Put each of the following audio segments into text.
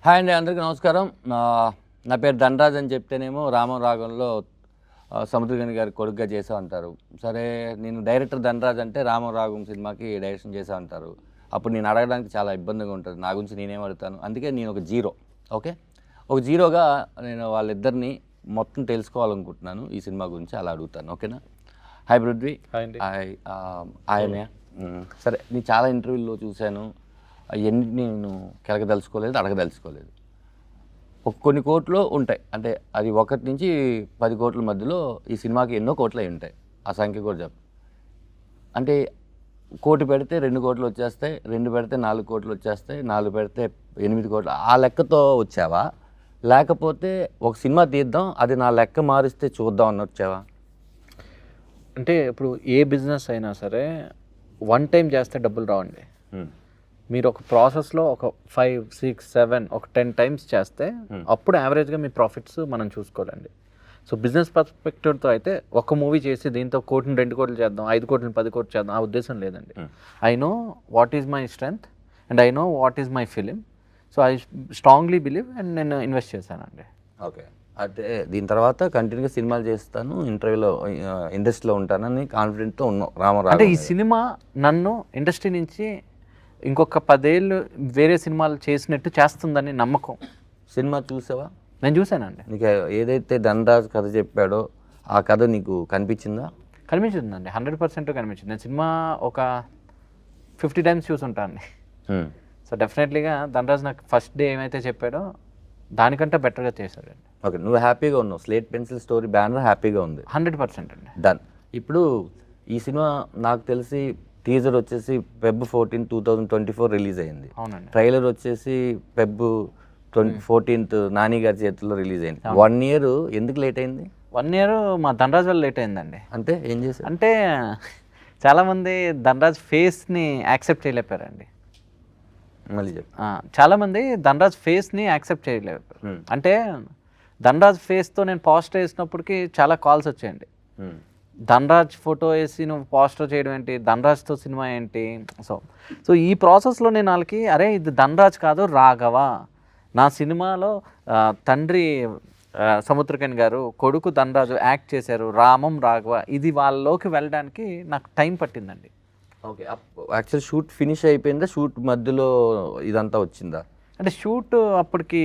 Hi అండి, అందరికీ నమస్కారం. నా పేరు ధనరాజ్ అని చెప్తేనేమో రామం రాగంలో సముద్రగని గారి కొడుకుగా చేసా అంటారు. సరే, నేను డైరెక్టర్ ధనరాజ్ అంటే రామం రాగం సినిమాకి డైరెక్షన్ చేసా అంటారు. అప్పుడు నేను అడగడానికి చాలా ఇబ్బందిగా ఉంటుంది. నా గురించి నేనేం అడుగుతాను? అందుకే నేను ఒక జీరో. ఓకే, ఒక జీరోగా నేను వాళ్ళిద్దరిని మొత్తం తెలుసుకోవాలనుకుంటున్నాను. ఈ సినిమా గురించి అలా అడుగుతాను. ఓకేనా? హాయ్ పృథ్వీ. హాయ్. ఆయనే సరే, నేను చాలా ఇంటర్వ్యూల్లో చూశాను. అవన్నీ నేను కెలకదలుచుకోలేదు, అడగదలుచుకోలేదు. కొన్ని కోట్లు ఉంటాయి, అంటే అది 1 నుంచి 10 కోట్ల మధ్యలో ఈ సినిమాకి ఎన్నో కోట్లు అయి ఉంటాయి. ఆ సంఖ్య కూడా చెప్పు. అంటే 1 కోటి పెడితే 2 కోట్లు వచ్చేస్తాయి, 2 పెడితే 4 కోట్లు వచ్చేస్తాయి, 4 పెడితే 8 కోట్లు. ఆ లెక్కతో వచ్చావా, లేకపోతే ఒక సినిమా తీద్దాం, అది నా లెక్క మారిస్తే చూద్దాం అని వచ్చావా? అంటే ఇప్పుడు ఏ బిజినెస్ అయినా సరే వన్ టైం చేస్తే డబ్బులు రావండి. మీరు ఒక ప్రాసెస్లో ఒక 5, 6, 7 ఒక 10 టైమ్స్ చేస్తే అప్పుడు యావరేజ్గా మీ ప్రాఫిట్స్ మనం చూసుకోవాలండి. సో బిజినెస్ పర్స్పెక్టివ్తో అయితే ఒక మూవీ చేసి దీంతో 1 కోటిని 2 కోట్లు చేద్దాం, 5 కోట్లని 10 కోట్లు చేద్దాం, ఆ ఉద్దేశం లేదండి. I know what is my strength and I know what is my film. So I strongly believe and నేను ఇన్వెస్ట్ చేశానండి. ఓకే, అంటే దీని తర్వాత కంటిన్యూగా సినిమాలు చేస్తాను, ఇంటర్వ్యూలో ఇండస్ట్రీలో ఉంటానని కాన్ఫిడెంట్తో ఉన్నాం. రామారావు అంటే ఈ సినిమా నన్ను ఇండస్ట్రీ నుంచి ఇంకొక 10 ఏళ్ళు వేరే సినిమాలు చేసినట్టు చేస్తుందని నమ్మకం. సినిమా చూసావా? నేను చూశానండి. నీకు ఏదైతే ధనరాజ్ కథ చెప్పాడో ఆ కథ నీకు కనిపించిందా? కనిపించిందండి, 100% కనిపించింది. నేను సినిమా ఒక 50 టైమ్స్ చూసుంటాను. సో డెఫినెట్లీగా ధనరాజ్ నాకు ఫస్ట్ డే ఏమైతే చెప్పాడో దానికంటే బెటర్గా చేశాడండి. ఓకే, నువ్వు హ్యాపీగా ఉన్నావు. స్లేట్ పెన్సిల్ స్టోరీ బ్యానర్ హ్యాపీగా ఉంది. 100% అండి. డన్. ఇప్పుడు ఈ సినిమా నాకు తెలిసి టీజర్ వచ్చేసి Feb 14, 2024 రిలీజ్ అయింది. అవునండి. ట్రైలర్ వచ్చేసి Feb 14 నాని గారి చేతుల్లో రిలీజ్ అయింది. 1 ఇయర్ ఎందుకు లేట్ అయింది? 1 ఇయర్ మా ధనరాజ్ వల్ల లేట్ అయిందండి. అంటే ఏం చేశారు? అంటే చాలామంది ధనరాజ్ ఫేస్ని యాక్సెప్ట్ చేయలేపారండి. మళ్ళీ చెప్పు. చాలామంది ధనరాజ్ ఫేస్ని యాక్సెప్ట్ చేయలేపారు. అంటే ధనరాజ్ ఫేస్తో నేను పోస్టర్ వేసినప్పటికీ చాలా కాల్స్ వచ్చాయండి. ధనరాజ్ ఫోటో వేసి నువ్వు పోస్టర్ చేయడం ఏంటి, ధనరాజ్తో సినిమా ఏంటి? సో ఈ ప్రాసెస్లో నేను వాళ్ళకి, అరే ఇది ధనరాజ్ కాదు రాఘవ, నా సినిమాలో తండ్రి సముద్రకని గారు, కొడుకు ధనరాజు యాక్ట్ చేశారు, రామం రాఘవ, ఇది వాళ్ళలోకి వెళ్ళడానికి నాకు టైం పట్టిందండి. ఓకే, యాక్చువల్ షూట్ ఫినిష్ అయిపోయిందా? షూట్ మధ్యలో ఇదంతా వచ్చిందా? అంటే షూట్ అప్పటికి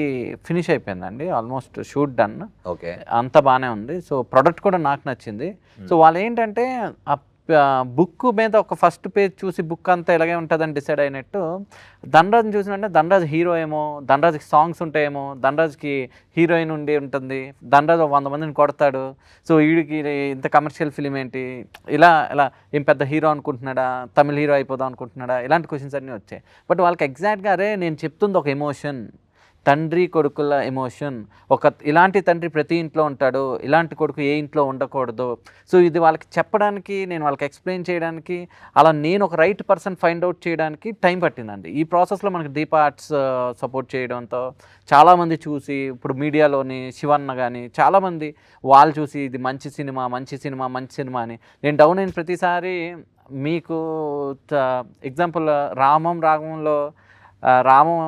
ఫినిష్ అయిపోయిందండి, ఆల్మోస్ట్ షూట్ డన్. ఓకే, అంతా బాగానే ఉంది. సో ప్రోడక్ట్ కూడా నాకు నచ్చింది. సో వాళ్ళు ఏంటంటే ఆ బుక్ మీద ఒక ఫస్ట్ పేజ్ చూసి బుక్ అంతా ఇలాగే ఉంటుందని డిసైడ్ అయినట్టు ధనరాజ్ని చూసినంటే ధనరాజ్ హీరో ఏమో, ధనరాజ్కి సాంగ్స్ ఉంటాయేమో, ధనరాజ్కి హీరోయిన్ ఉండి ఉంటుంది, ధనరాజ్ 100 మందిని కొడతాడు, సో వీడికి ఇంత కమర్షియల్ ఫిలిం ఏంటి, ఇలా ఏం పెద్ద హీరో అనుకుంటున్నాడా, తమిళ హీరో అయిపోదాం అనుకుంటున్నాడా, ఇలాంటి క్వశ్చన్స్ అన్నీ వచ్చాయి. బట్ వాళ్ళకి ఎగ్జాక్ట్గా అరే నేను చెప్తుంది ఒక ఎమోషన్, తండ్రి కొడుకుల ఎమోషన్. ఇలాంటి తండ్రి ప్రతి ఇంట్లో ఉంటాడు, ఇలాంటి కొడుకు ఏ ఇంట్లో ఉండకూడదు. సో ఇది వాళ్ళకి చెప్పడానికి, నేను వాళ్ళకి ఎక్స్ప్లెయిన్ చేయడానికి, అలా నేను ఒక రైట్ పర్సన్ ఫైండ్ అవుట్ చేయడానికి టైం పట్టిందండి. ఈ ప్రాసెస్లో మనకి దీప ఆర్ట్స్ సపోర్ట్ చేయడంతో చాలామంది చూసి, ఇప్పుడు మీడియాలోని శివన్న కానీ చాలామంది వాళ్ళు చూసి ఇది మంచి సినిమా మంచి సినిమా మంచి సినిమా అని. నేను డౌన్ అయిన ప్రతిసారి మీకు ఎగ్జాంపుల్ రామం రాగంలో రామం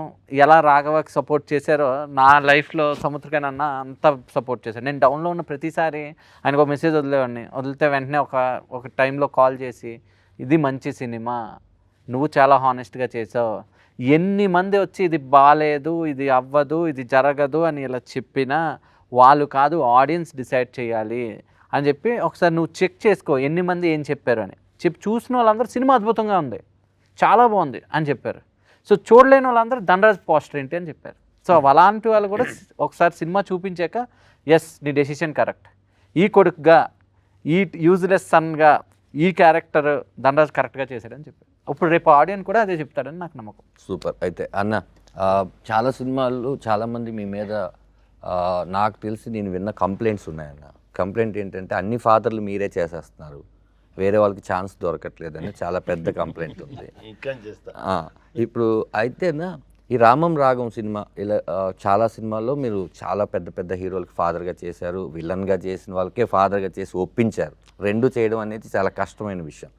ఎలా రాఘవకి సపోర్ట్ చేశారో నా లైఫ్లో సముద్రకని అన్న అంతా సపోర్ట్ చేశారు. నేను డౌన్లో ఉన్న ప్రతిసారి ఆయనకు ఒక మెసేజ్ వదిలేవాడిని. వదిలితే వెంటనే ఒక టైంలో కాల్ చేసి ఇది మంచి సినిమా, నువ్వు చాలా హానెస్ట్గా చేసావు, ఎన్ని మంది వచ్చి ఇది బాగాలేదు, ఇది అవ్వదు, ఇది జరగదు అని ఇలా చెప్పినా వాళ్ళు కాదు, ఆడియన్స్ డిసైడ్ చేయాలి అని చెప్పి ఒకసారి నువ్వు చెక్ చేసుకో ఎన్ని మంది ఏం చెప్పారు అని చెప్పి చూసిన వాళ్ళందరూ సినిమా అద్భుతంగా ఉంది, చాలా బాగుంది అని చెప్పారు. సో చూడలేని వాళ్ళందరూ ధనరాజ్ పోస్టర్ ఏంటి అని చెప్పారు. సో అలాంటి వాళ్ళు కూడా ఒకసారి సినిమా చూపించాక ఎస్ నీ డెసిషన్ కరెక్ట్, ఈ కొడుకుగా, ఈ యూజ్లెస్ సన్గా ఈ క్యారెక్టర్ ధనరాజ్ కరెక్ట్గా చేశాడని చెప్పారు. ఇప్పుడు రేపు ఆడియన్స్ కూడా అదే చెప్తాడని నాకు నమ్మకం. సూపర్. అయితే అన్న, చాలా సినిమాలు చాలామంది మీ మీద నాకు తెలిసి నేను విన్న కంప్లైంట్స్ ఉన్నాయన్న. కంప్లైంట్ ఏంటంటే అన్ని ఫాదర్లు మీరే చేసేస్తున్నారు, వేరే వాళ్ళకి ఛాన్స్ దొరకట్లేదని చాలా పెద్ద కంప్లైంట్ ఉంది. ఇప్పుడు అయితేనా ఈ రామం రాగం సినిమా ఇలా చాలా సినిమాల్లో మీరు చాలా పెద్ద పెద్ద హీరోలకి ఫాదర్గా చేశారు, విలన్గా చేసిన వాళ్ళకే ఫాదర్గా చేసి ఒప్పించారు. రెండు చేయడం అనేది చాలా కష్టమైన విషయం.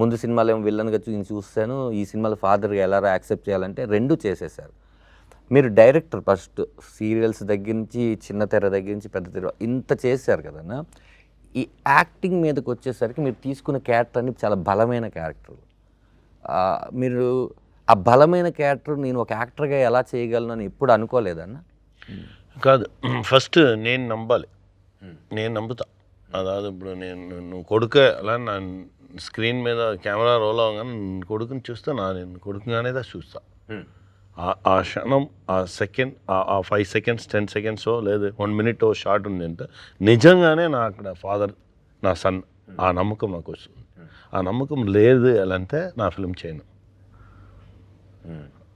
ముందు సినిమాలో ఏమో విలన్గా చూస్తాను, ఈ సినిమాలో ఫాదర్గా ఎలా యాక్సెప్ట్ చేయాలంటే రెండు చేసేసారు. మీరు డైరెక్టర్ ఫస్ట్ సీరియల్స్ దగ్గర నుంచి చిన్న తెర దగ్గర నుంచి పెద్ద తెర ఇంత చేశారు కదన్నా. ఈ యాక్టింగ్ మీదకి వచ్చేసరికి మీరు తీసుకున్న క్యారెక్టర్ అన్ని చాలా బలమైన క్యారెక్టర్. మీరు ఆ బలమైన క్యారెక్టర్ నేను ఒక యాక్టర్గా ఎలా చేయగలను అని ఎప్పుడు అనుకోలేదన్నా? కాదు, ఫస్ట్ నేను నమ్మాలి, నేను నమ్ముతా. అదాదు ఇప్పుడు నువ్వు కొడుకే అలా నా స్క్రీన్ మీద కెమెరా రోల్ అవగానే కొడుకుని చూస్తే నేను కొడుకుగానే చూస్తా. ఆ క్షణం, ఆ సెకండ్, ఆ 5 seconds 10 seconds లేదు 1 minute షార్ట్ ఉంది అంటే నిజంగానే నా అక్కడ ఫాదర్, నా సన్, ఆ నమ్మకం నాకు వస్తుంది. ఆ నమ్మకం లేదు ఎలా అంటే నా ఫిల్మ్ చేయను.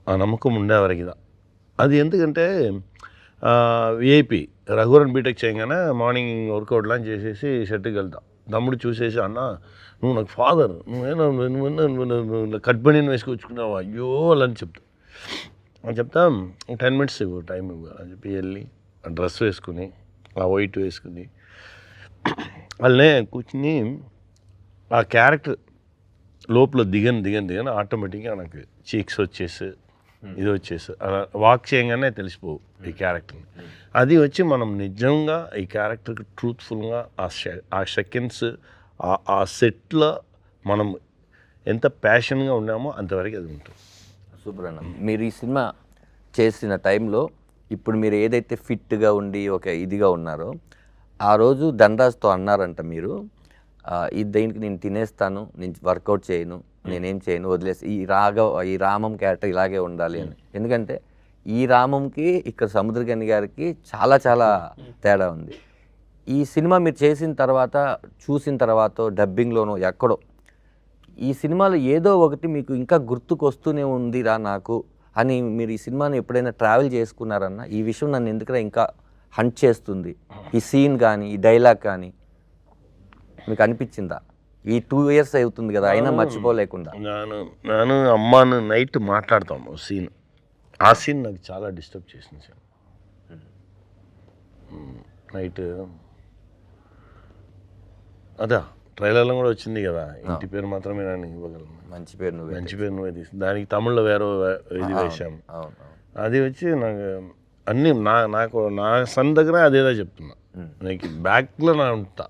ఆ నమ్మకం ఉండేవరకిదా. అది ఎందుకంటే విఐపి రఘువరన్ బీటెక్ చేయగానే మార్నింగ్ వర్కౌట్ లాంచ్ చేసేసి షెట్కి వెళ్తా. తమ్ముడు చూసేసి, అన్న నువ్వు నాకు ఫాదర్, నువ్వేనా కట్ బనీని వేసుకొచ్చుకున్నావు, అయ్యో అలా అని చెప్తా 10 minutes ఇవ్వు, టైం ఇవ్వు అని చెప్పి వెళ్ళి ఆ డ్రెస్ వేసుకుని, ఆ వైట్ వేసుకుని వాళ్ళనే కూర్చుని ఆ క్యారెక్టర్ లోపల దిగని ఆటోమేటిక్గా నాకు చీక్స్ వచ్చేసి ఇది వచ్చేసి అలా వాక్ చేయగానే తెలిసిపోవు ఈ క్యారెక్టర్ని. అది వచ్చి మనం నిజంగా ఈ క్యారెక్టర్కి ట్రూత్ఫుల్గా ఆ సెకండ్స్ ఆ సెట్లో మనం ఎంత ప్యాషన్గా ఉన్నామో అంతవరకు అది ఉంటుంది. సూపర్ అన్న. మీరు ఈ సినిమా చేసిన టైంలో ఇప్పుడు మీరు ఏదైతే ఫిట్గా ఉండి ఒక ఇదిగా ఉన్నారో ఆ రోజు ధనరాజ్తో అన్నారంట మీరు, దీనికి నేను తినేస్తాను, నేను వర్కౌట్ చేయను, నేనేం చేయను, వదిలేసి ఈ రామం క్యారెక్టర్ ఇలాగే ఉండాలి అని. ఎందుకంటే ఈ రామంకి ఇక్కడ సముద్రగని గారికి చాలా చాలా తేడా ఉంది. ఈ సినిమా మీరు చేసిన తర్వాత చూసిన తర్వాత డబ్బింగ్లోనో ఎక్కడో ఈ సినిమాలో ఏదో ఒకటి మీకు ఇంకా గుర్తుకొస్తూనే ఉందిరా నాకు అని మీరు ఈ సినిమాని ఎప్పుడైనా ట్రావెల్ చేసుకున్నారన్న? ఈ విషయం నన్ను ఎందుకైనా ఇంకా హంట్ చేస్తుంది, ఈ సీన్ కానీ ఈ డైలాగ్ కానీ మీకు అనిపించిందా? ఈ 2 years అవుతుంది కదా అయినా మర్చిపోలేకుండా. నేను అమ్మాను నైట్ మాట్లాడతాము సీన్, ఆ సీన్ నాకు చాలా డిస్టర్బ్ చేసింది సార్. నైట్ అదా ట్రైలర్లో కూడా వచ్చింది కదా, ఇంటి పేరు మాత్రమే నేను ఇవ్వగలను, మంచి పేరు నువ్వే తీసి దానికి తమిళ్లో వేరే ఇది వేసాము. అది వచ్చి నాకు అన్నీ నా సన్ దగ్గర అదేదో చెప్తున్నా, నాకు బ్యాక్లో నా ఉంటా,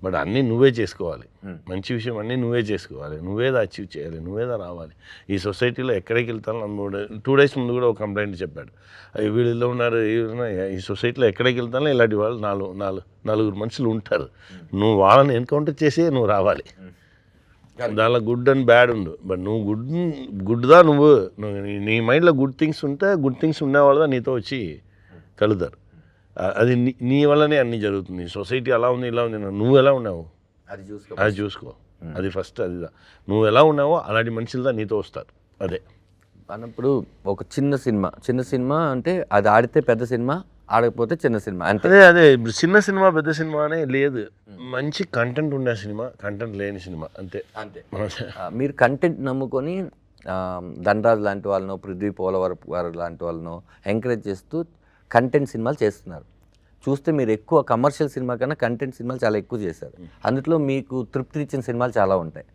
బట్ అన్నీ నువ్వే చేసుకోవాలి, మంచి విషయం అన్నీ నువ్వే చేసుకోవాలి, నువ్వేదా అచీవ్ చేయాలి, నువ్వేదా రావాలి. ఈ సొసైటీలో ఎక్కడికి వెళ్తాను 2 days ముందు కూడా ఒక కంప్లైంట్ చెప్పాడు, వీళ్ళు ఇలా ఉన్నారు, ఈ సొసైటీలో ఎక్కడికి వెళ్తానో ఇలాంటి వాళ్ళు 4 మనుషులు ఉంటారు, నువ్వు వాళ్ళని ఎన్కౌంటర్ చేసి నువ్వు రావాలి. దానిలో గుడ్ అండ్ బ్యాడ్ ఉండు, బట్ నువ్వు గుడ్దా నువ్వు నీ మైండ్లో గుడ్ థింగ్స్ ఉంటే గుడ్ థింగ్స్ ఉండేవాళ్ళదా నీతో వచ్చి కలుతారు. అది నీ వల్లనే అన్నీ జరుగుతుంది. సొసైటీ అలా ఉంది ఇలా ఉంది, నువ్వు ఎలా ఉన్నావు అది చూసుకో, అది ఫస్ట్. అదిదా నువ్వు ఎలా ఉన్నావో అలాంటి మనుషులదా నీతో వస్తారు. అదే అన్నప్పుడు ఒక చిన్న సినిమా అంటే అది ఆడితే పెద్ద సినిమా, ఆడకపోతే చిన్న సినిమా అంటే అదే చిన్న సినిమా పెద్ద సినిమా అనే లేదు, మంచి కంటెంట్ ఉండే సినిమా, కంటెంట్ లేని సినిమా అంతే. మీరు కంటెంట్ నమ్ముకొని ధనరాజ్ లాంటి వాళ్ళను, పృథ్వీ పోలవరపు గారు లాంటి వాళ్ళను ఎంకరేజ్ చేస్తూ కంటెంట్ సినిమాలు చేస్తున్నారు. చూస్తే మీరు ఎక్కువ కమర్షియల్ సినిమా కన్నా కంటెంట్ సినిమాలు చాలా ఎక్కువ చేశారు. అందులో మీకు తృప్తి ఇచ్చిన సినిమాలు చాలా ఉంటాయి,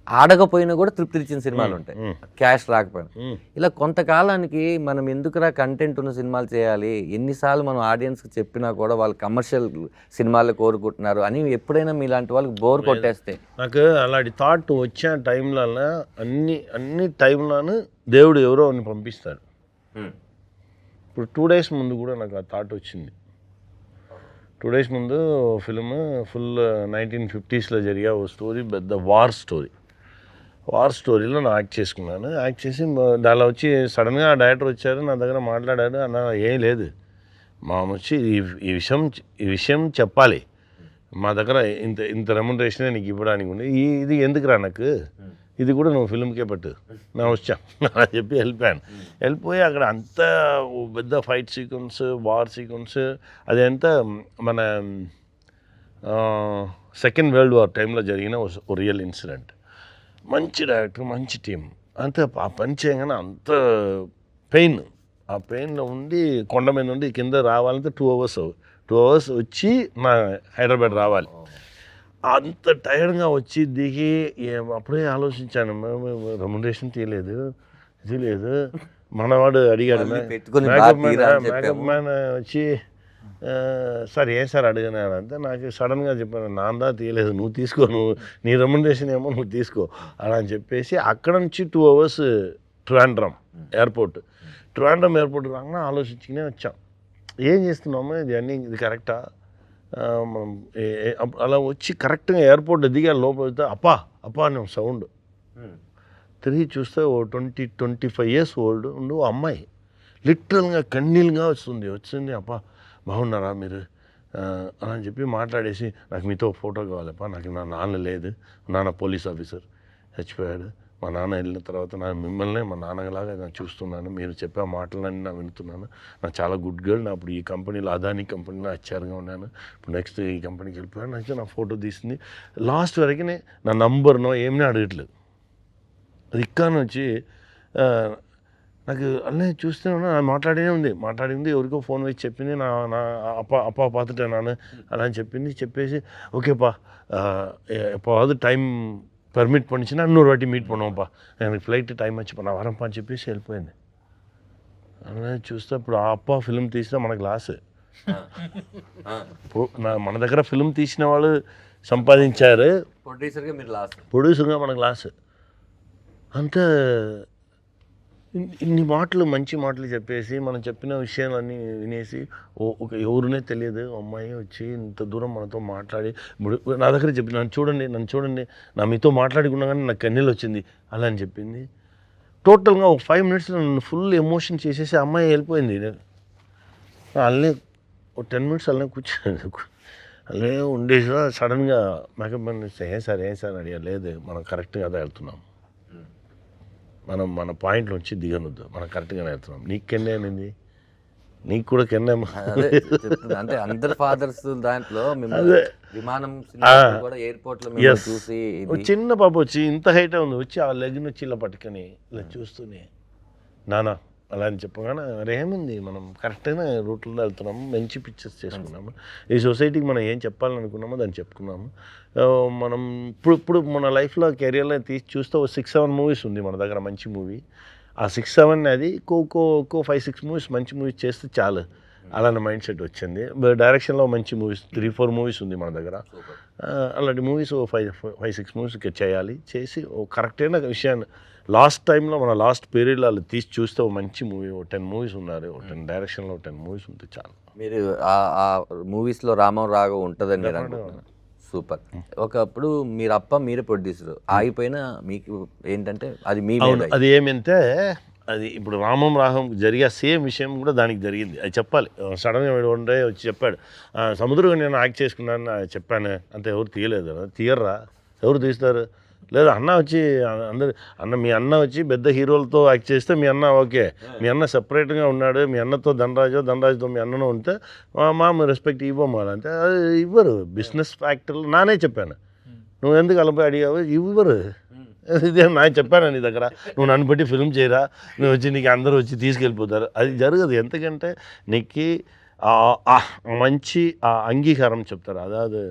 ఆడకపోయినా కూడా తృప్తి ఇచ్చిన సినిమాలు ఉంటాయి, క్యాష్ రాకపోయినా. ఇలా కొంతకాలానికి మనం ఎందుకురా కంటెంట్ ఉన్న సినిమాలు చేయాలి, ఎన్నిసార్లు మనం ఆడియన్స్కి చెప్పినా కూడా వాళ్ళు కమర్షియల్ సినిమాలు కోరుకుంటున్నారు అని ఎప్పుడైనా మీలాంటి వాళ్ళకి బోర్ కొట్టేస్తే? నాకు అలాంటి థాట్ వచ్చే టైంలో అన్ని టైంలోనూ దేవుడు ఎవరో అని పంపిస్తాడు. ఇప్పుడు 2 days ముందు కూడా నాకు ఆ థాట్ వచ్చింది. 2 days ముందు ఫిల్మ్ ఫుల్ 1950s జరిగే ఓ స్టోరీ, పెద్ద వార్ స్టోరీలో నేను యాక్ట్ చేసుకున్నాను. యాక్ట్ చేసి దానిలో వచ్చి సడన్గా ఆ డైరెక్టర్ వచ్చారు, నా దగ్గర మాట్లాడారు, అన్న ఏం లేదు మా వచ్చి ఈ విషయం చెప్పాలి, మా దగ్గర ఇంత రెమ్యునరేషనే నీకు ఇవ్వడానికి ఉంది, ఇది ఎందుకురా నాకు, ఇది కూడా నువ్వు ఫిల్మ్కే పట్టు, నా వచ్చా అని చెప్పి వెళ్ళిపోయి అక్కడ అంత పెద్ద ఫైట్ సీక్వెన్స్, వార్ సీక్వెన్స్, అదంతా మన సెకండ్ వరల్డ్ వార్ టైంలో జరిగిన ఓ రియల్ ఇన్సిడెంట్. మంచి డైరెక్టర్, మంచి టీం, అంతే. ఆ పని చేయగానే అంత పెయిన్, ఆ పెయిన్లో ఉండి కొండ మీద ఉండి కింద రావాలంటే 2 hours వచ్చి నా హైదరాబాద్ రావాలి. అంత టైర్డ్గా వచ్చి దిగి అప్పుడే ఆలోచించాను, రెమ్యునరేషన్ తీయలేదు, ఇది లేదు, మనవాడు అడిగాడు, మళ్ళీ పెట్టుకొని మేకప్ బాగా తీరా అని మేకప్ చెప్పాము. మ్యాన్ వచ్చి సార్ ఏం సార్ అడిగినాడు అంటే నాకు సడన్గా చెప్పాను, నాందా తీయలేదు, నువ్వు తీసుకో, నువ్వు నీ రెమ్యునరేషన్ ఏమో నువ్వు తీసుకో అలా అని చెప్పేసి అక్కడ నుంచి 2 hours ట్రివాండ్రం ఎయిర్పోర్ట్ రాగానే ఆలోచించుకునే వచ్చాం, ఏం చేస్తున్నాము ఇది కరెక్టా, మనం అలా వచ్చి కరెక్ట్గా ఎయిర్పోర్ట్ దిగా లోపల వెళ్తే అప్పా అని సౌండ్. తిరిగి చూస్తే ఓ 20-25 years ఓల్డ్ ఉండు అమ్మాయి లిటరల్గా కన్నీళ్ళుగా వచ్చింది, అప్పా బాగున్నారా మీరు అలా అని చెప్పి మాట్లాడేసి, నాకు మీతో ఫోటో కావాలప్పా, నాకు నా నాన్న లేదు, నాన్న పోలీస్ ఆఫీసర్ చచ్చిపోయాడు, మా నాన్న వెళ్ళిన తర్వాత నేను మిమ్మల్ని మా నాన్నలాగా నేను చూస్తున్నాను, మీరు చెప్పే మాటలన్నీ నా వింటున్నాను, నాకు చాలా గుడ్ గర్ల్, నా అప్పుడు ఈ కంపెనీలో అదానీ కంపెనీలో హెచ్ఆర్గా ఉన్నాను, ఇప్పుడు నెక్స్ట్ ఈ కంపెనీకి వెళ్ళిపోయాను, నాకు నా ఫోటో తీసింది. లాస్ట్ వరకు నా నంబర్నో ఏమీ అడగట్లేదు. అది ఇక్కాను వచ్చి నాకు అన్నీ చూస్తూనే ఉన్నా, మాట్లాడింది ఎవరికో ఫోన్ వేసి చెప్పింది, నా అప్పా పాతుటే నాన్న అలా అని చెప్పేసి ఓకేపా எப்போவாவது டைம் பர்மிட் பண்ணிச்சுன்னா இன்னொரு வாட்டி மீட் பண்ணுவோம்ப்பா, எனக்கு ఫ్లైట్ టైం వచ్చి నా వరంపా అని చెప్పేసి వెళ్ళిపోయింది. అలా చూస్తే ఇప్పుడు ఆ అప్ప ఫిల్మ్ తీసినా మనకు లాస్. మన దగ్గర ఫిల్మ్ తీసిన వాళ్ళు సంపాదించారు, ప్రొడ్యూసర్గా మనకు లాస్. అంత ఇన్ని మాటలు మంచి మాటలు చెప్పేసి మనం చెప్పిన విషయాలన్నీ వినేసి ఎవరునే తెలియదు అమ్మాయి వచ్చి ఇంత దూరం మనతో మాట్లాడి నా దగ్గర చెప్పింది, నన్ను చూడండి నా మీతో మాట్లాడుకున్నా కానీ నాకు కన్నీళ్ళు వచ్చింది అలా అని చెప్పింది. టోటల్గా ఒక 5 minutes నన్ను ఫుల్ ఎమోషన్ చేసేసి అమ్మాయి వెళ్ళిపోయింది. అలానే ఒక 10 minutes అలానే కూర్చోండి, అలానే ఉండేసి సడన్గా మేకప్ మ్యాన్ ఏం సార్ అడిగారు, లేదు మనం కరెక్ట్గా అదే వెళ్తున్నాం, మనం మన పాయింట్లో వచ్చి దిగనొద్దు, మనం కరెక్ట్గానే వెళ్తున్నాం. నీకు కెన్నే అనింది, నీకు కూడా కెన్నే అంటే అందరు ఫాదర్స్ దాంట్లో విమానం కూడా ఎయిర్పోర్ట్ లో చూసి చిన్న పాప వచ్చి ఇంత హైట్ ఉంది, వచ్చి ఆ లెగ్ని వచ్చి ఇలా పట్టుకొని ఇలా చూస్తూనే నానా అలా అని చెప్పగానే ఏముంది మనం కరెక్ట్గా రూట్లో వెళ్తున్నాము, మంచి పిక్చర్స్ చేసుకున్నాము, ఈ సొసైటీకి మనం ఏం చెప్పాలనుకున్నామో దాన్ని చెప్పుకున్నాము. మనం ఇప్పుడు మన లైఫ్లో కెరియర్లో తీసి చూస్తే 6-7 మూవీస్ ఉంది మన దగ్గర మంచి మూవీ. ఆ 6-7 అది ఒక్కో 5-6 మూవీస్ మంచి మూవీస్ చేస్తే చాలు అలాంటి మైండ్ సెట్ వచ్చింది. డైరెక్షన్లో మంచి మూవీస్ 3-4 మూవీస్ ఉంది మన దగ్గర. అలాంటి మూవీస్ 5-6 మూవీస్ చేయాలి, చేసి కరెక్ట్ అయిన విషయాన్ని లాస్ట్ టైంలో మన లాస్ట్ పీరియడ్లో వాళ్ళు తీసి చూస్తే మంచి మూవీ 10 మూవీస్ ఉన్నారు, 10 డైరెక్షన్లో 10 మూవీస్ ఉంటే చాలు. మీరు ఆ మూవీస్లో రామం రాఘవ్ ఉంటుందని మీరు అనుకుంటున్నారు. సూపర్. ఒకప్పుడు మీరే ప్రొడ్యూసర్ ఆగిపోయినా మీకు ఏంటంటే అది మీ అది ఏమంటే అది ఇప్పుడు రామం రాఘవం జరిగే సేమ్ విషయం కూడా దానికి జరిగింది, అది చెప్పాలి. సడన్గా వన్ డే వచ్చి చెప్పాడు, సముద్రం నేను యాక్ట్ చేసుకున్నాను చెప్పాను, అంతే ఎవరు తీయలేదు, తీయర్రా ఎవరు తీస్తారు, లేదా అన్న వచ్చి మీ అన్న వచ్చి పెద్ద హీరోలతో యాక్ట్ చేస్తే మీ అన్న ఓకే, మీ అన్న సెపరేట్గా ఉన్నాడు, మీ అన్నతో ధనరాజుతో మీ అన్నను ఉంటే మా రెస్పెక్ట్ ఇవ్వము అంటే అది ఇవ్వరు. బిజినెస్ ఫ్యాక్టర్లు నానే చెప్పాను, నువ్వు ఎందుకు అలపై అడిగావు, ఇవ్వరు. ఇదే నా చెప్పాను నీ దగ్గర, నువ్వు నన్ను బట్టి ఫిల్మ్ చేయరా, నువ్వు వచ్చి నీకు అందరూ వచ్చి తీసుకెళ్ళిపోతారు, అది జరగదు. ఎందుకంటే నీకు మంచి అంగీకారం చెప్తారు, అదాదు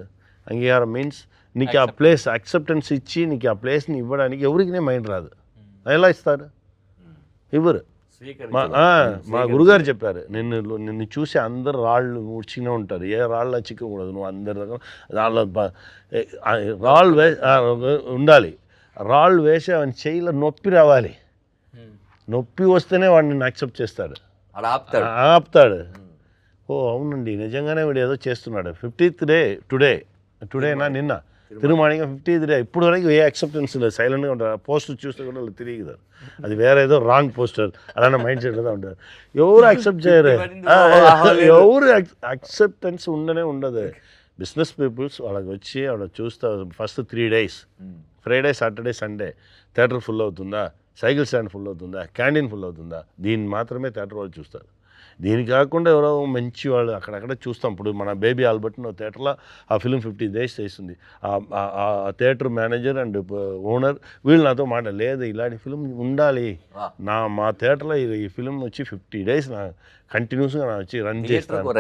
అంగీకారం మీన్స్ నీకు ఆ ప్లేస్ యాక్సెప్టెన్స్ ఇచ్చి నీకు ఆ ప్లేస్ని ఇవ్వడానికి ఎవరికి మైండ్ రాదు, ఎలా ఇస్తారు, ఇవ్వరు. మా గురుగారు చెప్పారు, నిన్ను చూసి అందరు రాళ్ళు ఉడిచినే ఉంటారు, ఏ రాళ్ళ చిక్కకూడదు, నువ్వు అందరి దగ్గర రాళ్ళు ఉండాలి, రాళ్ళు వేసి అవన్నీ చేయిలో నొప్పి రావాలి, నొప్పి వస్తేనే వాడిని యాక్సెప్ట్ చేస్తాడు, ఆపుతాడు. ఓ అవునండి నిజంగానే వీడు ఏదో చేస్తున్నాడు. 50th డే టుడేనా నిన్న తిరుమాణిగా 50th డే, ఇప్పుడు వరకు ఏ యాక్సెప్టెన్స్ లేదు, సైలెంట్గా ఉంటారు. పోస్టర్ చూస్తే కూడా వాళ్ళు తిరిగిదారు, అది వేరే ఏదో రాంగ్ పోస్టర్ అలానే మైండ్ సెట్గా ఉంటారు. ఎవరు యాక్సెప్ట్ చేయరు, ఎవరు యాక్సెప్టెన్స్ ఉండదు. బిజినెస్ పీపుల్స్ వాళ్ళకి వచ్చి అక్కడ చూస్తారు. First 3 days Friday Saturday Sunday theatre full అవుతుందా, సైకిల్ స్టాండ్ ఫుల్ అవుతుందా, క్యాంటీన్ ఫుల్ అవుతుందా, దీన్ని మాత్రమే థియేటర్ వాళ్ళు చూస్తారు. దీనికి కాకుండా ఎవరో మంచి వాళ్ళు అక్కడక్కడ చూస్తాం. ఇప్పుడు మన బేబీ ఆల్బర్ట్ థియేటర్లో ఆ ఫిలిం 50 days చేస్తుంది. ఆ థియేటర్ మేనేజర్ అండ్ ఓనర్ వీళ్ళు నాతో లేదు ఇలాంటి ఫిలిం ఉండాలి, మా థియేటర్లో ఈ ఫిలిం వచ్చి 50 days నా కంటిన్యూస్గా నా వచ్చి రన్ చేస్తాను.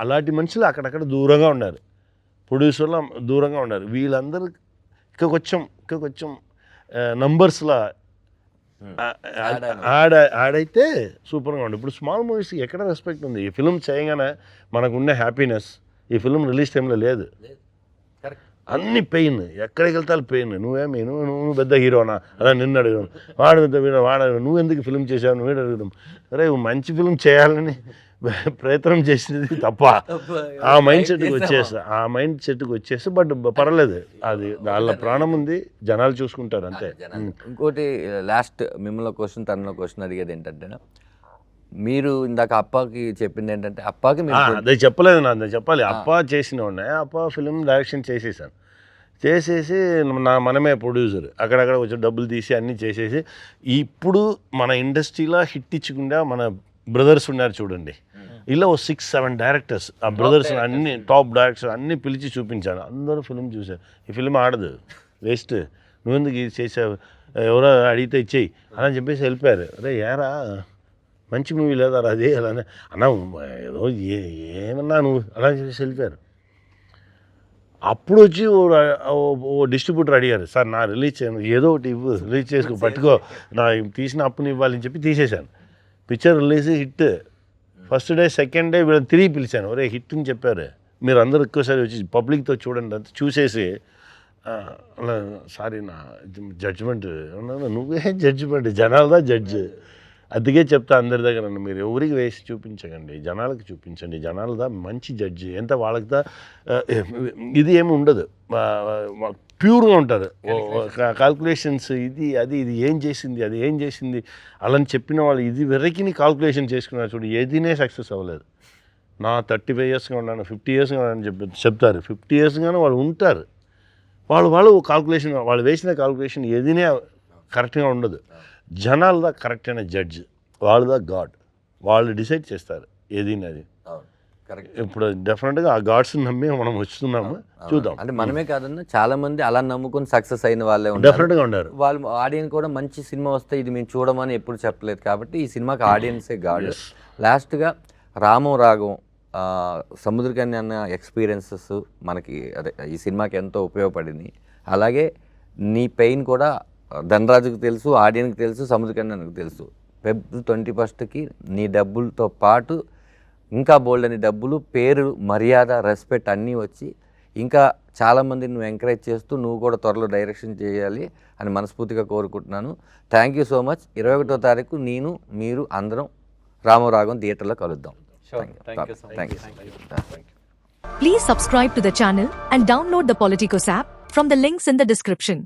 అలాంటి మనుషులు అక్కడక్కడ దూరంగా ఉన్నారు, ప్రొడ్యూసర్లు దూరంగా ఉన్నారు. వీళ్ళందరూ ఇంకా కొంచెం నంబర్స్లో ఆడైతే సూపర్గా ఉండే. ఇప్పుడు స్మాల్ మూవీస్ ఎక్కడ రెస్పెక్ట్ ఉంది? ఈ ఫిల్మ్ చేయగానే మనకున్న హ్యాపీనెస్ ఈ ఫిల్మ్ రిలీజ్ టైంలో లేదు. అన్ని పెయిన్, ఎక్కడికి వెళ్తా పెయిన్. నువ్వు పెద్ద హీరోనా అలా నిన్ను అడగడం, వాడు పెద్ద హీరో వాడు నువ్వు ఎందుకు ఫిల్మ్ చేసావు నువ్వు అడగడం. అరే మంచి ఫిల్మ్ చేయాలని ప్రయత్నం చేసినది తప్ప ఆ మైండ్ సెట్కి వచ్చేసి బట్ పర్లేదు, అది వాళ్ళ ప్రాణం ఉంది, జనాలు చూసుకుంటారు అంతే. ఇంకోటి లాస్ట్ మిమ్మల్ని క్వశ్చన్ తనలో క్వశ్చన్ అడిగేది ఏంటంటే, మీరు ఇందాక అప్పాకి చెప్పింది ఏంటంటే, అప్పాకి అదే చెప్పలేదు నా చెప్పాలి. అప్ప చేసిన ఉన్నాయి, అప్ప ఫిల్మ్ డైరెక్షన్ చేసేసాను, చేసేసి మనమే ప్రొడ్యూసర్, అక్కడక్కడ కొంచెం డబ్బులు తీసి అన్నీ చేసేసి ఇప్పుడు మన ఇండస్ట్రీలో హిట్ ఇచ్చకుండా మన బ్రదర్స్ ఉన్నారు చూడండి, ఇలా ఓ 6-7 డైరెక్టర్స్, ఆ బ్రదర్స్ అన్ని టాప్ డైరెక్టర్స్ అన్నీ పిలిచి చూపించాను. అందరూ ఫిల్మ్ చూశారు. ఈ ఫిల్మ్ ఆడదు, వేస్ట్, నువ్వెందుకు ఇది చేసావు, ఎవరో అడిగితే ఇచ్చేయి అని చెప్పేసి వెళ్ళిపోయారు. అరే ఏరా మంచి మూవీ లేదా అదే అలానే అన్నా ఏదో ఏమన్నా నువ్వు అలా చేసి వెళ్ళిపోయారు. అప్పుడు వచ్చి ఓ డిస్ట్రిబ్యూటర్ అడిగారు, సార్ నా రిలీజ్ చేయను, ఏదో ఒకటి ఇవ్వు, రిలీజ్ చేసుకో, పట్టుకో, నా తీసిన అప్పుని ఇవ్వాలని చెప్పి తీసేశాను. Picture release hit. First day second day వీళ్ళని తిరిగి పిలిచాను, ఒరే హిట్ అని చెప్పారు, మీరు అందరూ ఎక్కువసారి వచ్చి పబ్లిక్తో చూడండి అంత చూసేసి అలా సారీ నా జడ్జిమెంట్. నువ్వే జడ్జిమెంట్, జనాలదా జడ్జ్. అందుకే చెప్తా అందరి దగ్గర, మీరు ఎవరికి వేసి చూపించకండి, జనాలకు చూపించండి, జనాలదా మంచి జడ్జి. ఎంత వాళ్ళకిదా ఇది ఏమి ఉండదు, ప్యూర్గా ఉంటారు. కాల్కులేషన్స్ ఇది ఏం చేసింది, అది ఏం చేసింది అలా అని చెప్పిన వాళ్ళు ఇది వరకు కాల్కులేషన్ చేసుకున్నారు చూడు, ఏదీనే సక్సెస్ అవ్వలేదు. నా 35 ఇయర్స్గా ఉన్నాను, 50 ఇయర్స్గా ఉన్నాను చెప్తారు. 50 ఇయర్స్గానే వాళ్ళు ఉంటారు, వాళ్ళు కాల్కులేషన్, వాళ్ళు వేసిన కాల్కులేషన్ ఏదీనే కరెక్ట్గా ఉండదు. జనాలదా కరెక్ట్ అయిన జడ్జ్, వాళ్ళదా గాడ్, వాళ్ళు డిసైడ్ చేస్తారు ఏదైనా. అది ఇప్పుడు డెఫినెట్గా ఆ గాడ్స్ని నమ్మి మనం వస్తున్నాము, చూద్దాం. అంటే మనమే కాదన్నా చాలా మంది అలా నమ్ముకొని సక్సెస్ అయిన వాళ్ళే డెఫినెట్గా ఉన్నారు. వాళ్ళు ఆడియన్స్ కూడా మంచి సినిమా వస్తే ఇది మేము చూడమని ఎప్పుడు చెప్పలేదు, కాబట్టి ఈ సినిమాకి ఆడియన్సే గాడ్. లాస్ట్గా రామం రాగం సముద్రకన్య అన్న ఎక్స్పీరియన్సెస్ మనకి అదే ఈ సినిమాకి ఎంతో ఉపయోగపడింది. అలాగే నీ పెయిన్ కూడా ధనరాజుకు తెలుసు, ఆడియన్కి తెలుసు, సముద్రకన్యకు తెలుసు. February 21కి నీ డబ్బులతో పాటు ఇంకా బోల్డ్ అని డబ్బులు, పేరు, మర్యాద, రెస్పెక్ట్ అన్నీ వచ్చి ఇంకా చాలామందిని నువ్వు ఎంకరేజ్ చేస్తూ నువ్వు కూడా త్వరలో డైరెక్షన్ చేయాలి అని మనస్ఫూర్తిగా కోరుకుంటున్నాను. Thank you so much. 21వ తారీఖు నేను మీరు అందరం రామరాగం థియేటర్లో కలుద్దాం. Please subscribe to the channel and download the Politicos app from the links in the description.